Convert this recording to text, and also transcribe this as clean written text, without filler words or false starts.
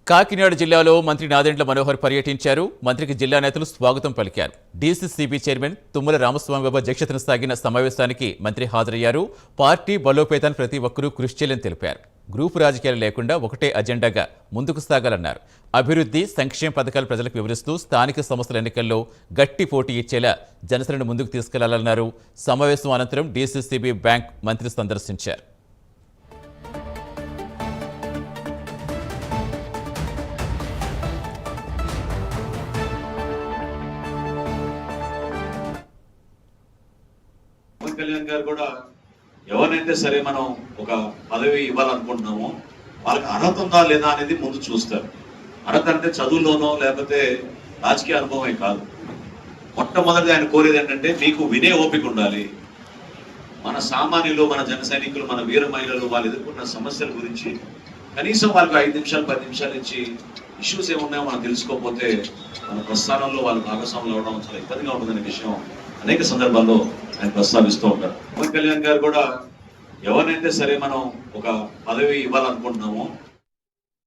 కాకినాడ జిల్లాలో మంత్రి నాదెండ్ల మనోహర్ పర్యటించారు. మంత్రికి జిల్లా నేతలు స్వాగతం పలికారు. డీసీసీబీ చైర్మన్ తుమ్మల రామస్వామిబాబు అధ్యక్షతన సాగిన సమావేశానికి మంత్రి హాజరయ్యారు. పార్టీ బలోపేతాన్ని ప్రతి ఒక్కరూ కృషి చేయాలని తెలిపారు. గ్రూపు రాజకీయాలు లేకుండా ఒకటే అజెండాగా ముందుకు సాగాలన్నారు. అభివృద్ధి, సంక్షేమ పథకాలు ప్రజలకు వివరిస్తూ స్థానిక సంస్థల ఎన్నికల్లో గట్టి పోటీ ఇచ్చేలా జనసేనను ముందుకు తీసుకెళ్లాలన్నారు. సమావేశం అనంతరం డీసీసీబీ బ్యాంక్ మంత్రి సందర్శించారు. కళ్యాణ్ గారు కూడా ఎవరినైతే సరే మనం ఒక పదవి ఇవ్వాలనుకుంటున్నామో వాళ్ళకి అర్హత ఉందా లేదా అనేది ముందు చూస్తారు. అర్హత అంటే చదువులోనో లేకపోతే రాజకీయ అనుభవమే కాదు. మొట్టమొదటి ఆయన కోరేది ఏంటంటే మీకు వినే ఓపిక ఉండాలి. మన సామాన్యులు, మన జన సైనికులు, మన వీర మహిళలు వాళ్ళు ఎదుర్కొన్న సమస్యల గురించి కనీసం వాళ్ళకి 5 నిమిషాలు 10 నిమిషాలు ఇచ్చి ఇష్యూస్ ఏమున్నాయో మనం తెలుసుకోకపోతే మన ప్రస్థానంలో వాళ్ళు భాగస్వాములు అవడం చాలా ఇబ్బందిగా ఉంటుందనే విషయం అనేక సందర్భాల్లో ఆయన ప్రస్తావిస్తూ ఉంటారు. పవన్ కళ్యాణ్ గారు కూడా ఎవరినైతే సరే మనం ఒక పదవి ఇవ్వాలనుకుంటున్నామో